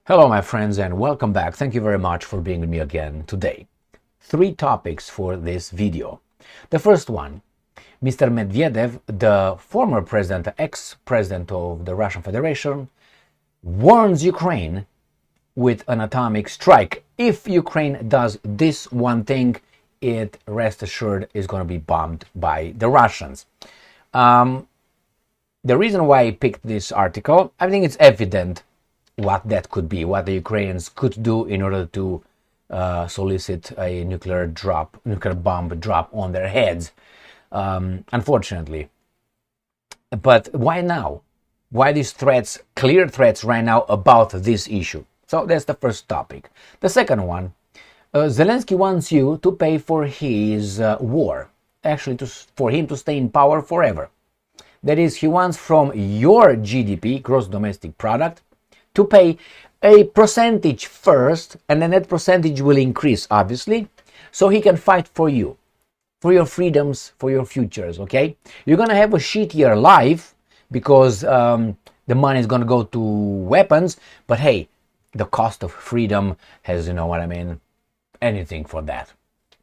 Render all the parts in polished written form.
Hello my friends and welcome back. Thank you very much for being with me again today. 3 topics for this video. The first one, Mr. Medvedev, the former president, ex-president of the Russian Federation, warns Ukraine with an atomic strike. If Ukraine does this one thing, it, rest assured, is going to be bombed by the Russians. The reason why I picked this article, I think it's evident what that could be, what the Ukrainians could do in order to solicit a nuclear bomb drop on their heads, unfortunately. But why now? Why these threats, clear threats right now about this issue? So that's the first topic. The second one, Zelensky wants you to pay for his war, actually for him to stay in power forever. That is, he wants from your GDP, gross domestic product, to pay a percentage first, and then that percentage will increase, obviously, so he can fight for you, for your freedoms, for your futures, okay? You're going to have a shittier life because the money is going to go to weapons, but hey, the cost of freedom has, you know what I mean, anything for that.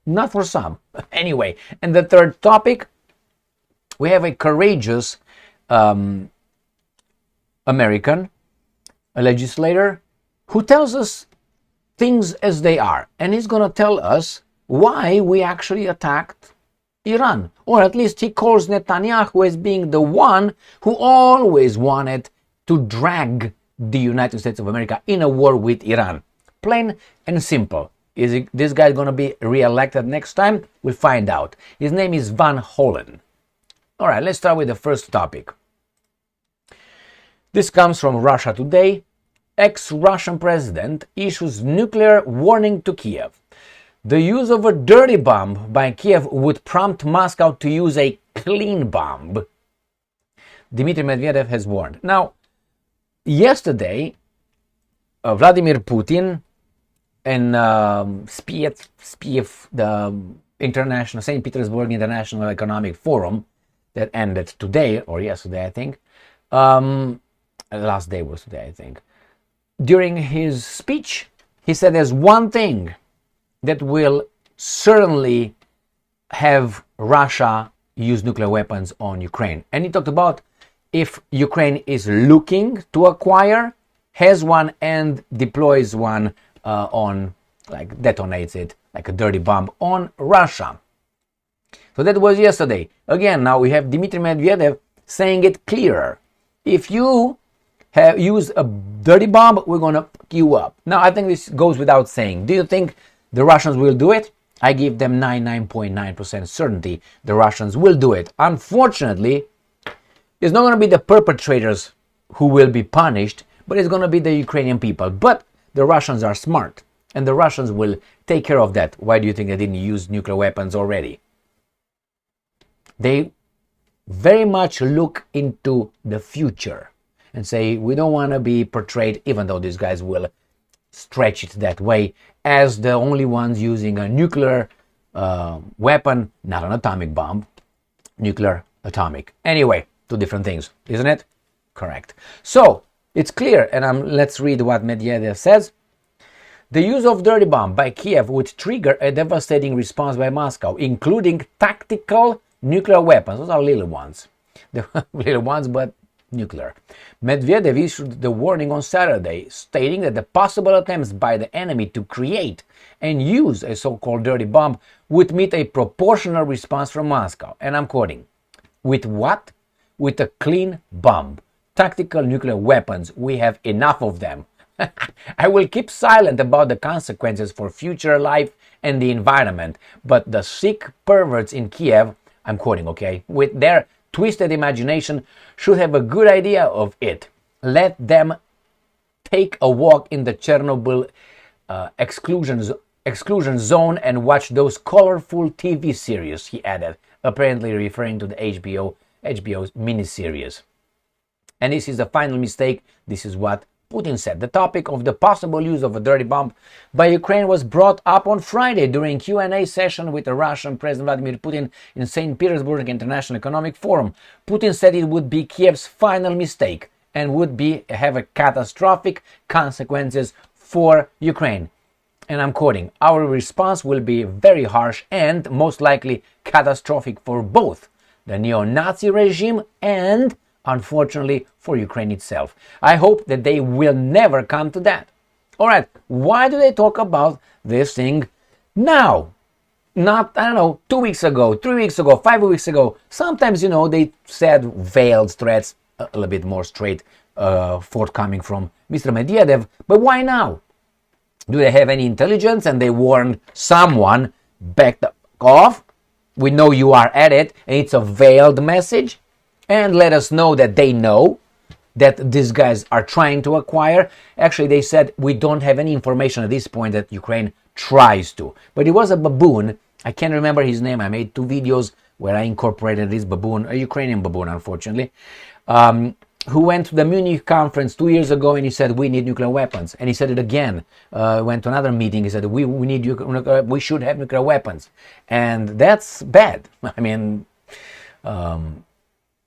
Not for some. Anyway, and the third topic, we have a courageous American, a legislator, who tells us things as they are. And he's going to tell us why we actually attacked Iran. Or at least he calls Netanyahu as being the one who always wanted to drag the United States of America in a war with Iran. Plain and simple. Is this guy going to be re-elected next time? We'll find out. His name is Holland. All right, let's start with the first topic. This comes from Russia Today. Ex-Russian president issues nuclear warning to Kiev. The use of a dirty bomb by Kiev would prompt Moscow to use a clean bomb. Dmitry Medvedev has warned. Now, yesterday, Vladimir Putin and SPIEF, the International St. Petersburg International Economic Forum, that ended today, or yesterday, I think. The last day was today, I think. During his speech, he said there's one thing that will certainly have Russia use nuclear weapons on Ukraine. And he talked about if Ukraine is looking to acquire, has one, and deploys one detonates it like a dirty bomb on Russia. So that was yesterday. Again, now we have Dmitry Medvedev saying it clearer. If you have used a dirty bomb, we're going to fuck you up. Now, I think this goes without saying. Do you think the Russians will do it? I give them 99.9% certainty the Russians will do it. Unfortunately, it's not going to be the perpetrators who will be punished, but it's going to be the Ukrainian people. But the Russians are smart, and the Russians will take care of that. Why do you think they didn't use nuclear weapons already? They very much look into the future and say, we don't want to be portrayed, even though these guys will stretch it that way, as the only ones using a nuclear weapon, not an atomic bomb, nuclear, atomic. Anyway, 2 different things, isn't it? Correct. So, it's clear, and let's read what Medvedev says. The use of dirty bomb by Kiev would trigger a devastating response by Moscow, including tactical nuclear weapons. Those are little ones. They're little ones, but nuclear. Medvedev issued the warning on Saturday, stating that the possible attempts by the enemy to create and use a so-called dirty bomb would meet a proportional response from Moscow. And I'm quoting, with what? With a clean bomb. Tactical nuclear weapons. We have enough of them. I will keep silent about the consequences for future life and the environment, but the sick perverts in Kiev, I'm quoting, okay, with their twisted imagination, should have a good idea of it. Let them take a walk in the Chernobyl exclusion zone and watch those colorful TV series, he added, apparently referring to the HBO's miniseries. And this is the final mistake. This is what Putin said. The topic of the possible use of a dirty bomb by Ukraine was brought up on Friday during Q&A session with the Russian President Vladimir Putin in St. Petersburg International Economic Forum. Putin said it would be Kiev's final mistake and would have a catastrophic consequences for Ukraine. And I'm quoting, our response will be very harsh and most likely catastrophic for both the neo-Nazi regime and, unfortunately, for Ukraine itself. I hope that they will never come to that. All right, why do they talk about this thing now? Not, 2 weeks ago, 3 weeks ago, 5 weeks ago. Sometimes, they said veiled threats, a little bit more straight, forthcoming from Mr. Medvedev. But why now? Do they have any intelligence and they warned someone back off? We know you are at it, and it's a veiled message. And let us know that they know that these guys are trying to acquire. Actually, they said we don't have any information at this point that Ukraine tries to. But it was a baboon. I can't remember his name. I made 2 videos where I incorporated this baboon, a Ukrainian baboon, unfortunately, who went to the Munich conference 2 years ago and he said, we need nuclear weapons. And he said it again. Went to another meeting. He said, we should have nuclear weapons. And that's bad. I mean,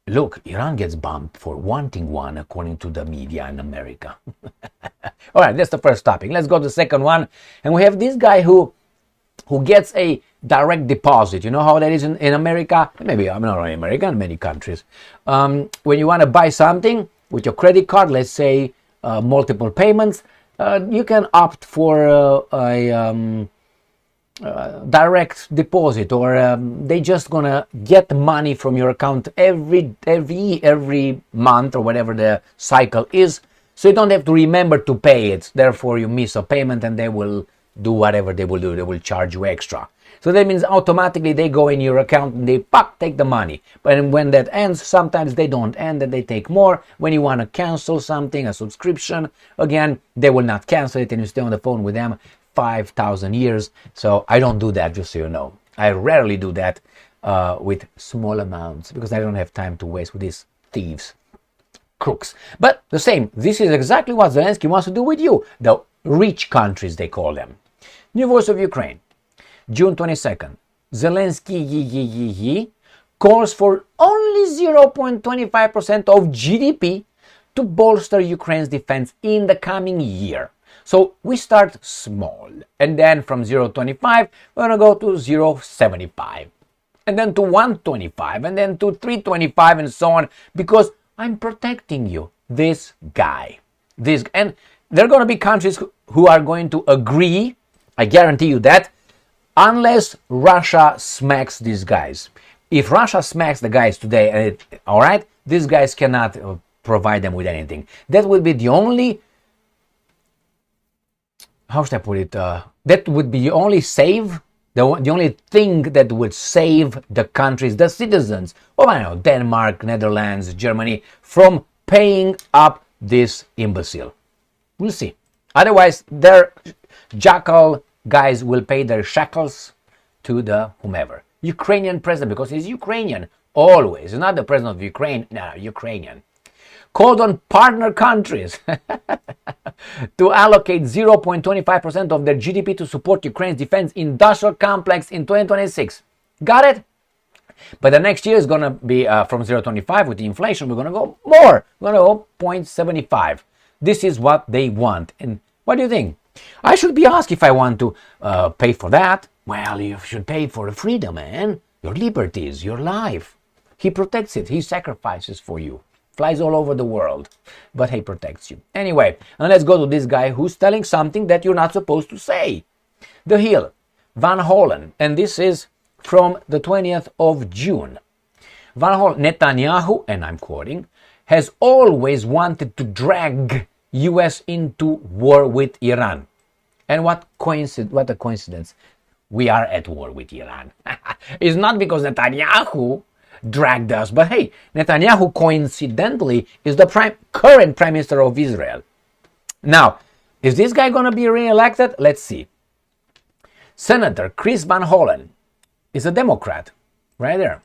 look, Iran gets bombed for wanting one, according to the media in America. All right, that's the first topic. Let's go to the second one. And we have this guy who gets a direct deposit. You know how that is in America? Maybe I'm not only America, in many countries. When you want to buy something with your credit card, let's say multiple payments, you can opt for a direct deposit, or they just gonna get money from your account every month or whatever the cycle is, so you don't have to remember to pay it. Therefore, you miss a payment and they will do whatever they will do. They will charge you extra. So that means automatically they go in your account and they take the money. But when that ends, sometimes they don't end and they take more. When you want to cancel something, a subscription, again, they will not cancel it and you stay on the phone with them 5,000 years. So I don't do that, just so you know. I rarely do that with small amounts because I don't have time to waste with these thieves, crooks. But the same, this is exactly what Zelensky wants to do with you, the rich countries, they call them. New Voice of Ukraine, June 22nd. Zelenskyy calls for only 0.25% of GDP to bolster Ukraine's defense in the coming year. So we start small, and then from 0.25, we're going to go to 0.75, and then to 1.25, and then to 3.25, and so on, because I'm protecting you, this guy. And there are going to be countries who are going to agree, I guarantee you that, unless Russia smacks these guys. If Russia smacks the guys today, all right, these guys cannot provide them with anything. That would be the only, how should I put it? That would be the only the only thing that would save the countries, the citizens, I don't know, Denmark, Netherlands, Germany, from paying up this imbecile. We'll see. Otherwise, their jackal guys will pay their shekels to the whomever. Ukrainian president, because he's Ukrainian, always. He's not the president of Ukraine, no, Ukrainian. Called on partner countries to allocate 0.25% of their GDP to support Ukraine's defense industrial complex in 2026. Got it? But the next year is going to be from 0.25 with the inflation. We're going to go more. We're going to go 0.75. This is what they want. And what do you think? I should be asked if I want to pay for that. Well, you should pay for the freedom, man. Your liberties, your life. He protects it. He sacrifices for you. Flies all over the world. But he protects you. Anyway, and let's go to this guy who's telling something that you're not supposed to say. The Hill, Van Hollen. And this is from the 20th of June. Van Hollen, Netanyahu, and I'm quoting, has always wanted to drag US into war with Iran. And what a coincidence. We are at war with Iran. It's not because Netanyahu dragged us, but hey, Netanyahu coincidentally is the current Prime Minister of Israel. Now, is this guy going to be re-elected? Let's see. Senator Chris Van Hollen is a Democrat. Right there.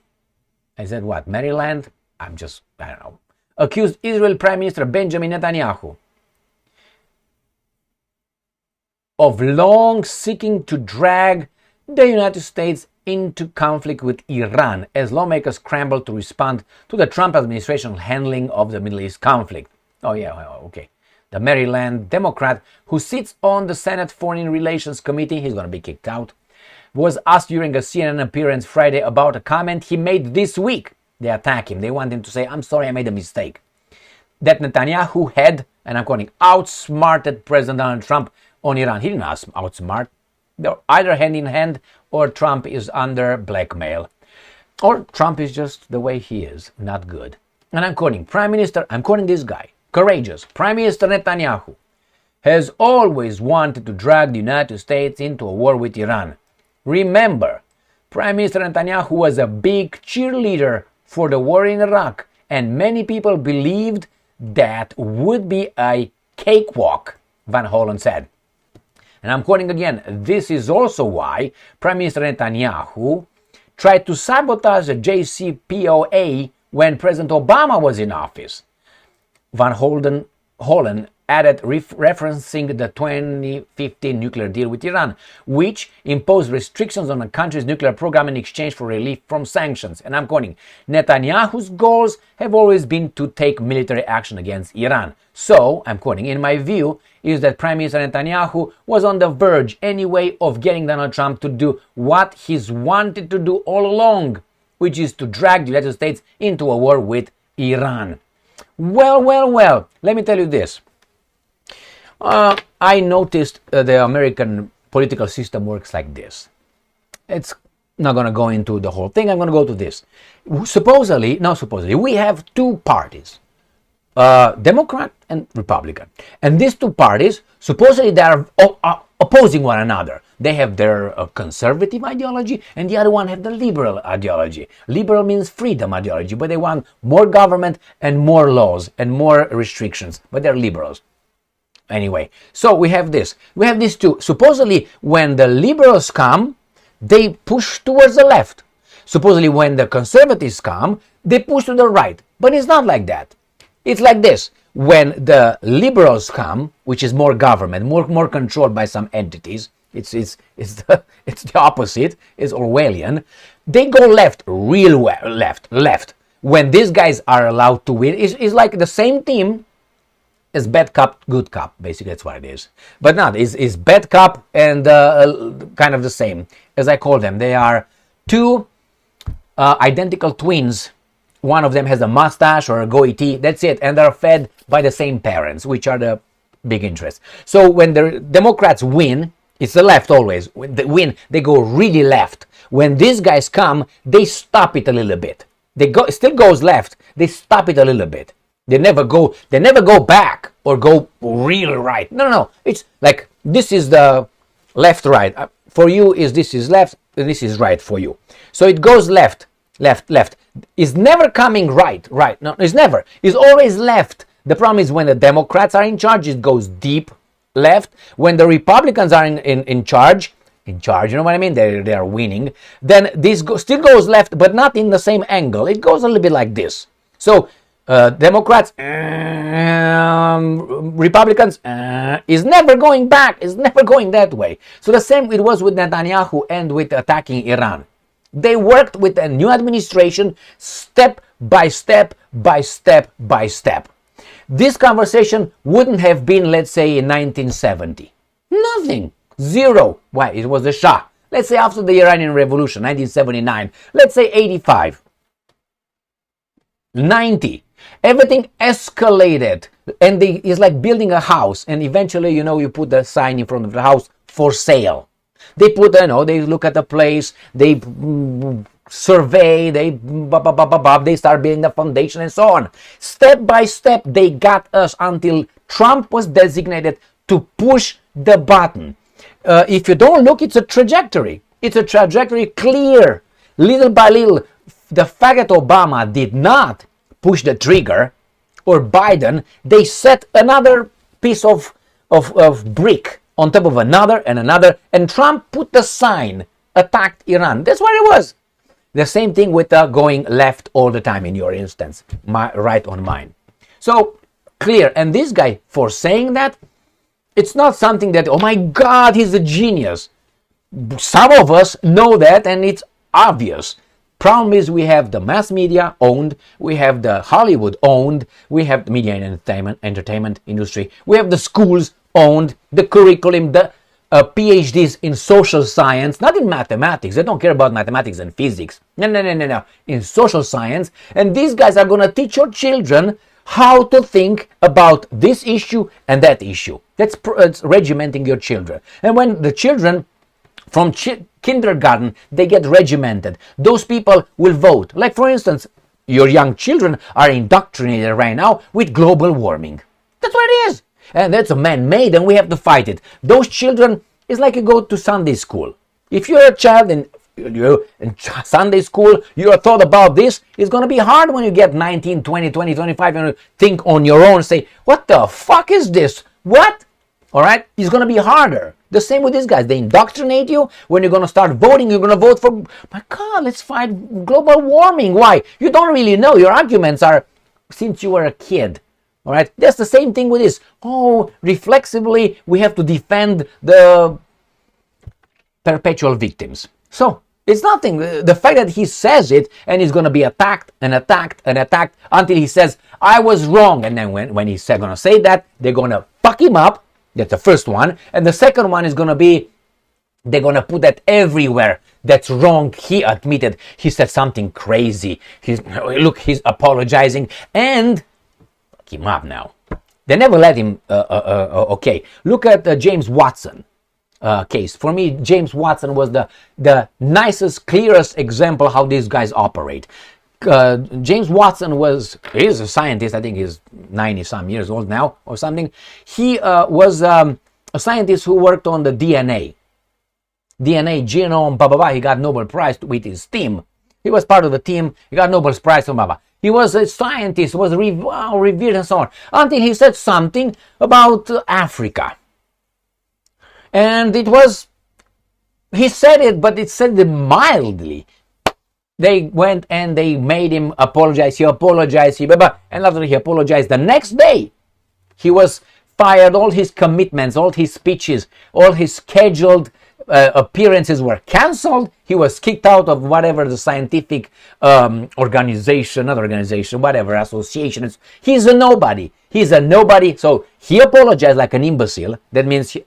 I said what? Maryland? I don't know. Accused Israel Prime Minister Benjamin Netanyahu of long seeking to drag the United States into conflict with Iran as lawmakers scramble to respond to the Trump administration's handling of the Middle East conflict. Oh, yeah, okay. The Maryland Democrat who sits on the Senate Foreign Relations Committee, he's going to be kicked out, was asked during a CNN appearance Friday about a comment he made this week. They attack him. They want him to say, I'm sorry, I made a mistake. That Netanyahu had, and I'm quoting, outsmarted President Donald Trump on Iran. He didn't outsmart. They're either hand in hand or Trump is under blackmail. Or Trump is just the way he is, not good. And I'm quoting this guy, courageous, Prime Minister Netanyahu has always wanted to drag the United States into a war with Iran. Remember, Prime Minister Netanyahu was a big cheerleader for the war in Iraq, and many people believed that would be a cakewalk, Van Hollen said. And I'm quoting again, this is also why Prime Minister Netanyahu tried to sabotage the JCPOA when President Obama was in office. Van Hollen added, referencing the 2015 nuclear deal with Iran, which imposed restrictions on the country's nuclear program in exchange for relief from sanctions. And I'm quoting, Netanyahu's goals have always been to take military action against Iran. So, I'm quoting, in my view, is that Prime Minister Netanyahu was on the verge anyway of getting Donald Trump to do what he's wanted to do all along, which is to drag the United States into a war with Iran. Well, let me tell you this. I noticed the American political system works like this. It's not going to go into the whole thing. I'm going to go to this. Supposedly, we have two parties, Democrat and Republican. And these two parties, supposedly they are opposing one another. They have their conservative ideology and the other one have the liberal ideology. Liberal means freedom ideology, but they want more government and more laws and more restrictions, but they're liberals. Anyway, so we have this. We have these two. Supposedly, when the liberals come, they push towards the left. Supposedly, when the conservatives come, they push to the right. But it's not like that. It's like this. When the liberals come, which is more government, more controlled by some entities, it's the opposite. It's Orwellian. They go left, real well, left. When these guys are allowed to win, it's like the same team. It's bad cop, good cop, basically that's what it is. But not, it's bad cop and kind of the same, as I call them. They are two identical twins. One of them has a mustache or a goatee, that's it, and they're fed by the same parents, which are the big interest. So when the Democrats win, it's the left always. When they win, they go really left. When these guys come, they stop it a little bit. Still goes left, they stop it a little bit. They never go back or go real right. No. It's like this is the left right. For you this is left, and this is right for you. So it goes left. It's never coming right. No, it's never. It's always left. The problem is when the Democrats are in charge, it goes deep left. When the Republicans are in charge, you know what I mean? They are winning. Then this still goes left, but not in the same angle. It goes a little bit like this. So Democrats, Republicans, is never going back, is never going that way. So the same it was with Netanyahu and with attacking Iran. They worked with a new administration step by step. This conversation wouldn't have been, let's say, in 1970. Nothing. Zero. Why? It was the Shah. Let's say after the Iranian Revolution, 1979. Let's say 85. 90. Everything escalated, and it's like building a house, and eventually, you put the sign in front of the house, for sale. They put, they look at the place, they survey, they start building the foundation and so on. Step by step, they got us until Trump was designated to push the button. If you don't look, it's a trajectory. It's a trajectory clear. Little by little, the fact that Obama did not push the trigger, or Biden, they set another piece of brick on top of another, and Trump put the sign, attacked Iran. That's what it was. The same thing with going left all the time in your instance, right on mine. So, clear. And this guy, for saying that, it's not something that, oh my God, he's a genius. Some of us know that, and it's obvious. Problem is we have the mass media owned, we have the Hollywood owned, we have the media and entertainment industry, we have the schools owned, the curriculum, the PhDs in social science, not in mathematics. They don't care about mathematics and physics. No. In social science. And these guys are going to teach your children how to think about this issue and that issue. That's regimenting your children. And when the children from kindergarten, they get regimented, those people will vote. Like, for instance, your young children are indoctrinated right now with global warming. That's what it is. And that's a man-made, and we have to fight it. Those children, it's like you go to Sunday school. If you're a child in Sunday school, you're taught about this, it's going to be hard when you get 19, 20, 25, and you think on your own, say, what the fuck is this? What? All right? It's going to be harder. The same with these guys. They indoctrinate you. When you're going to start voting, you're going to vote for, my God, let's fight global warming. Why? You don't really know. Your arguments are since you were a kid. All right, that's the same thing with this. Oh, reflexively, we have to defend the perpetual victims. So it's nothing. The fact that he says it and he's going to be attacked and attacked and attacked until he says, I was wrong. And then when he's going to say that, they're going to fuck him up. That's the first one. And the second one is going to be, they're going to put that everywhere. That's wrong. He admitted he said something crazy. He's apologizing. And him up now. They never let him. Okay, look at James Watson case. For me, James Watson was the nicest, clearest example how these guys operate. James Watson is a scientist. I think he's 90-some years old now or something. He was a scientist who worked on the DNA, genome, blah blah blah. He got Nobel Prize with his team. He was part of the team. He got Nobel Prize from blah blah. He was a scientist, was revered and so on, until he said something about Africa. And he said it, but it said it mildly. They went and they made him apologize. He apologized, and after he apologized, the next day, he was fired. All his commitments, all his speeches, all his scheduled appearances were cancelled. He was kicked out of whatever the scientific association is. He's a nobody. So he apologized like an imbecile. That means he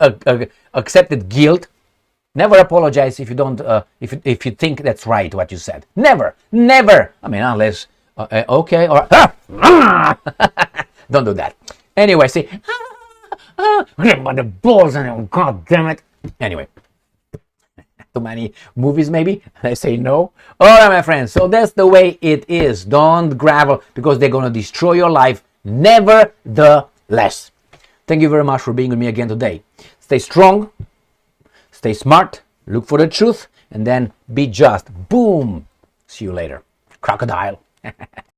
accepted guilt. Never apologize if you don't. If you think that's right what you said. Never. I mean, unless okay or don't do that. Anyway, see, grab by the balls and God damn it. Anyway. Too many movies maybe? I say no. All right, my friends. So that's the way it is. Don't gravel because they're going to destroy your life. Nevertheless. Thank you very much for being with me again today. Stay strong. Stay smart. Look for the truth. And then be just. Boom. See you later. Crocodile.